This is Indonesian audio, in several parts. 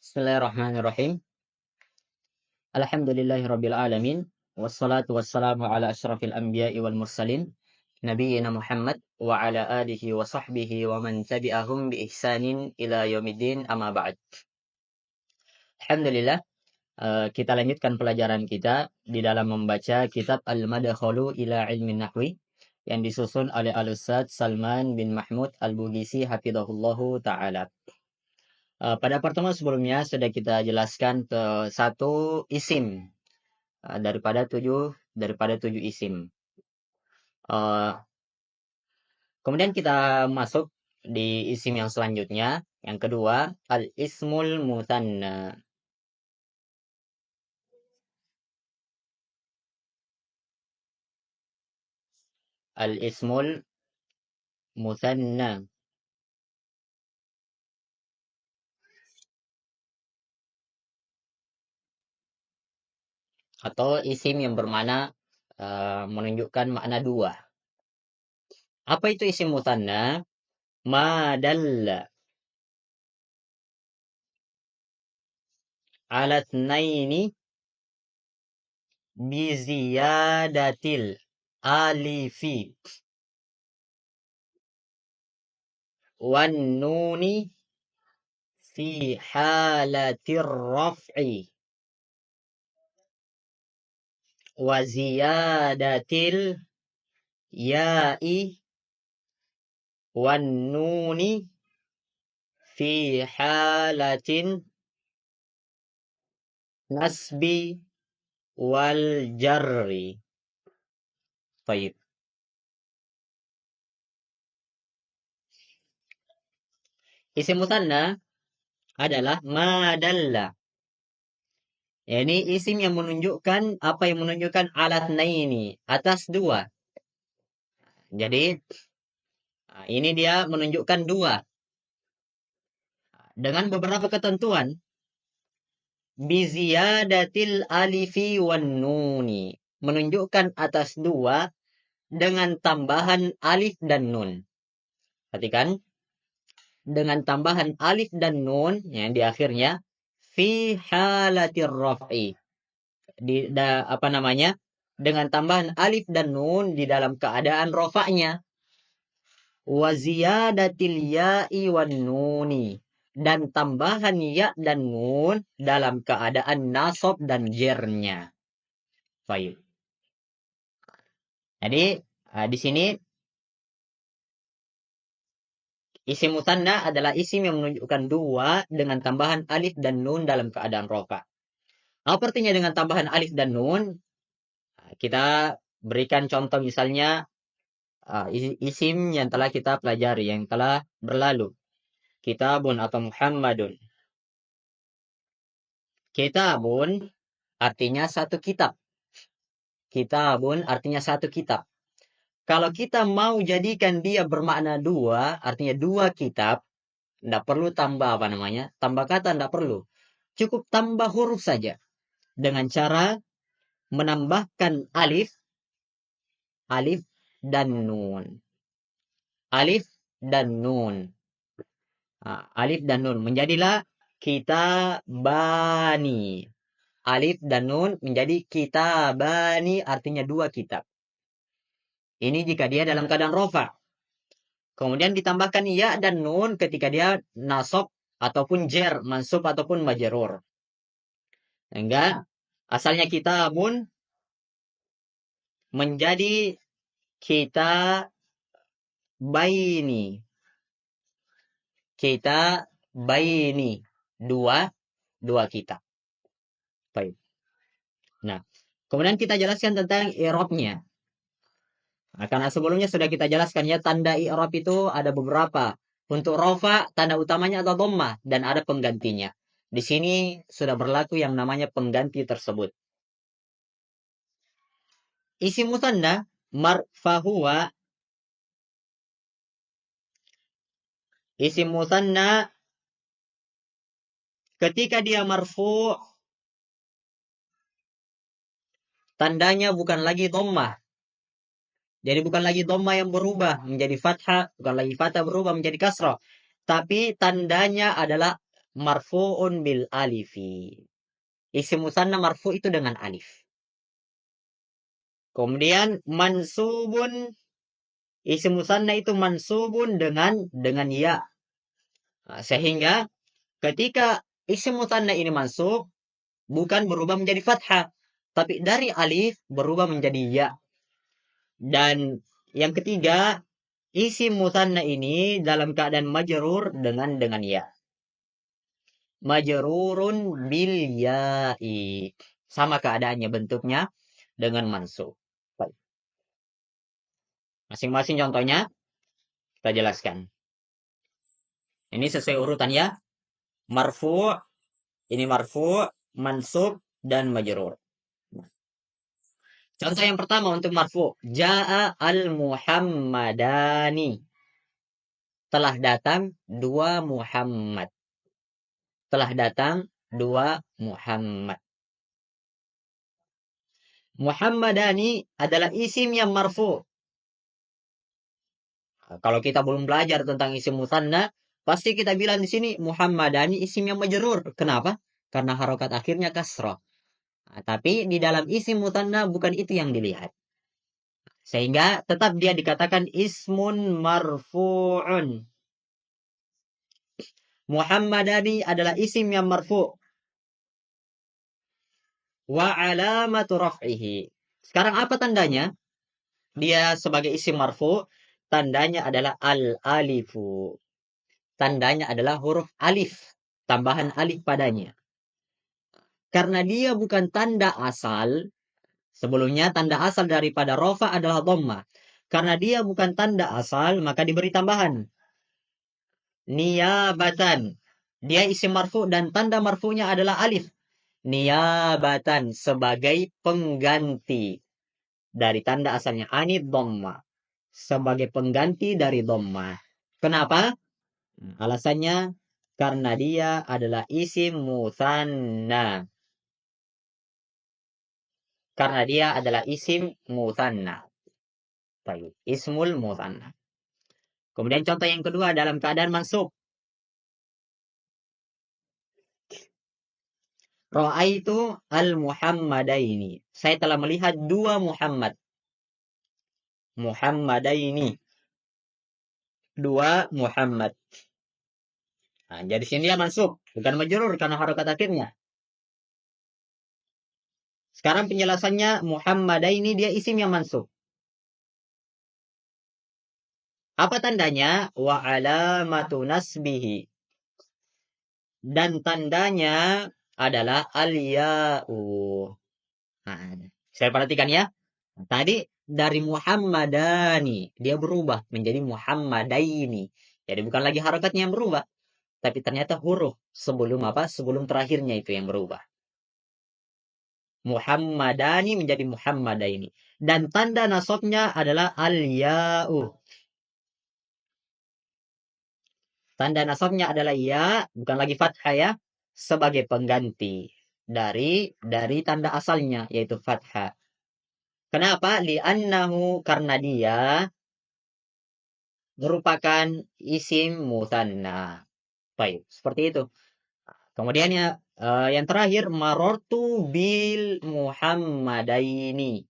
Bismillahirrahmanirrahim. Alhamdulillahirabbil alamin. Wassalatu wassalamu ala asyrafil anbiya'i wal mursalin. Nabiyyina Muhammad wa ala alihi wa sahbihi wa man tabi'ahum bi ihsanin ila yaumiddin amma ba'd. Alhamdulillah, kita lanjutkan pelajaran kita di dalam membaca kitab Al-Madkhalu ila Ilmin Nahwi yang disusun oleh Al-Ustadz Salman bin Mahmud Al-Bugisi hafizahullahu taala. Pada pertemuan sebelumnya sudah kita jelaskan ke satu isim daripada tujuh isim. Kemudian kita masuk di isim yang selanjutnya, yang kedua, al-ismul musanna. Al-ismul musanna atau isim yang bermakna menunjukkan makna dua. Apa itu isim musanna? Ma dalla ala tsnaini bi ziyadatil alifi wan nuni fi halatir raf'i wa ziyadatil ya'i wan nuni fi halatin nasbi wal jarri. Baik. Isim musanna adalah madalla. Ini isim yang menunjukkan apa yang menunjukkan alat naini, atas dua. Jadi ini dia menunjukkan dua dengan beberapa ketentuan. Biziyadatil alifi wan nuni, menunjukkan atas dua dengan tambahan alif dan nun. Perhatikan, dengan tambahan alif dan nun yang di akhirnya fi halatir raf'i, dengan tambahan alif dan nun di dalam keadaan rofaknya. Wa ziyadatil ya'i wan nuni, dan tambahan ya dan nun dalam keadaan nasab dan jernya. Baik. Jadi di sini isim musanna adalah isim yang menunjukkan dua dengan tambahan alif dan nun dalam keadaan rofa. Apa artinya dengan tambahan alif dan nun? Kita berikan contoh misalnya isim yang telah kita pelajari, yang telah berlalu. Kitabun atau Muhammadun. Kitabun artinya satu kitab. Kitabun artinya satu kitab. Kalau kita mau jadikan dia bermakna dua, artinya dua kitab, tidak perlu tambah tambah kata tidak perlu. Cukup tambah huruf saja. Dengan cara menambahkan alif dan nun. Alif dan nun. Alif dan nun. Menjadilah kitabani. Alif dan nun menjadi kitabani, artinya dua kitab. Ini jika dia dalam keadaan rofa. Kemudian ditambahkan ya dan nun ketika dia nasab ataupun jer, mansub ataupun majrur. Sehingga asalnya kitabun menjadi kita baini. Kita baini. Dua kitab. Baik. Nah, kemudian kita jelaskan tentang i'rabnya. Nah, karena sebelumnya sudah kita jelaskan ya, tanda i'rab itu ada beberapa. Untuk rofa, tanda utamanya adalah dhammah dan ada penggantinya. Di sini sudah berlaku yang namanya pengganti tersebut. Isim musanna marfahuwa. Isim musanna ketika dia marfu, tandanya bukan lagi dhammah. Jadi bukan lagi dhammah yang berubah menjadi fathah, bukan lagi fathah berubah menjadi kasrah. Tapi tandanya adalah marfu'un bil alifi. Isim musanna marfu itu dengan alif. Kemudian mansubun, isim musanna itu mansubun dengan ya. Nah, sehingga ketika isim musanna ini mansub, bukan berubah menjadi fathah, tapi dari alif berubah menjadi ya. Dan yang ketiga, isim musanna ini dalam keadaan majrur dengan ya. Majrurun bil ya'i. Sama keadaannya bentuknya dengan mansub. Baik. Masing-masing contohnya kita jelaskan. Ini sesuai urutan ya. Marfu, ini marfu, mansub, dan majrur. Contoh yang pertama untuk marfu. Ja'a al-Muhammadani. Telah datang dua Muhammad. Telah datang dua Muhammad. Muhammadani adalah isim yang marfu. Kalau kita belum belajar tentang isim musanna, pasti kita bilang di sini Muhammadani isim yang majrur. Kenapa? Karena harokat akhirnya kasrah. Nah, tapi di dalam isim musanna bukan itu yang dilihat. Sehingga tetap dia dikatakan ismun marfu'un. Muhammadani adalah isim yang marfu'. Wa alamatu raf'ihi. Sekarang apa tandanya? Dia sebagai isim marfu, tandanya adalah al-alifu. Tandanya adalah huruf alif, tambahan alif padanya. Karena dia bukan tanda asal, sebelumnya tanda asal daripada rofa adalah dhamma. Karena dia bukan tanda asal, maka diberi tambahan. Niyabatan. Dia isim marfu dan tanda marfunya adalah alif. Niyabatan sebagai pengganti dari tanda asalnya anid dhamma. Sebagai pengganti dari dhamma. Kenapa? Alasannya karena dia adalah isim musanna. Karena dia adalah isim musanna. Baik, ismul musanna. Kemudian contoh yang kedua dalam keadaan mansub. Ra'aitu al-Muhammadaini. Saya telah melihat dua Muhammad. Muhammadaini. Dua Muhammad. Nah, jadi sini dia mansub, bukan majrur karena harokat akhirnya. Sekarang penjelasannya Muhammadaini dia isim yang mansub. Apa tandanya? Wa alamatu nasbihi. Dan tandanya adalah al-ya'u. Nah, saya perhatikan ya. Tadi dari Muhammadani, dia berubah menjadi Muhammadaini. Jadi bukan lagi harokatnya yang berubah, tapi ternyata huruf sebelum apa? Sebelum terakhirnya itu yang berubah. Muhammadani menjadi Muhammadaini. Dan tanda nasabnya adalah al-ya'u. Tanda nasabnya adalah ya, bukan lagi fathah ya, sebagai pengganti dari tanda asalnya yaitu fathah. Kenapa? Li'annahu karena dia merupakan isim musanna. Baik, seperti itu. Kemudian ya yang terakhir marortu bil Muhammadaini.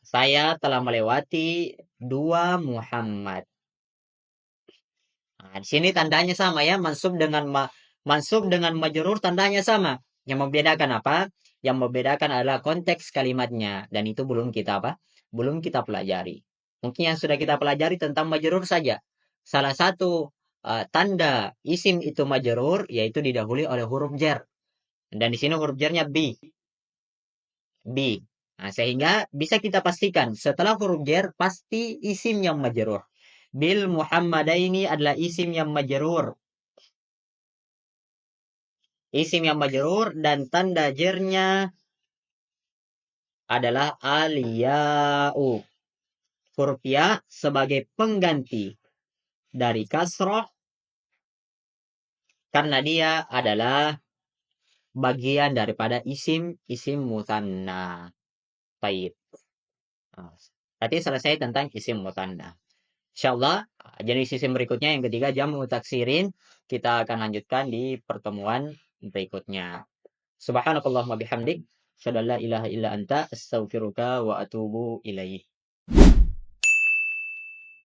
Saya telah melewati dua Muhammad. Nah, di sini tandanya sama ya, mansub dengan majrur tandanya sama. Yang membedakan apa? Yang membedakan adalah konteks kalimatnya dan itu belum kita apa? Belum kita pelajari. Mungkin yang sudah kita pelajari tentang majrur saja. Salah satu tanda isim itu majrur yaitu didahului oleh huruf jar. Dan di sini huruf jarnya B. B. Nah, sehingga bisa kita pastikan setelah huruf jar pasti isim yang majrur. Bil Muhammadaini adalah isim yang majrur. Isim yang majrur dan tanda jernya adalah aliya'u. Huruf ya sebagai pengganti dari kasroh karena dia adalah bagian daripada isim musanna. Baik. Tadi selesai tentang isim musanna. Insyaallah jenis isim berikutnya yang ketiga jamu taksirin kita akan lanjutkan di pertemuan berikutnya. Subhanakallahumma bihamdik, asyhadu an la ilaha illa anta, astaghfiruka wa atubu ilaik.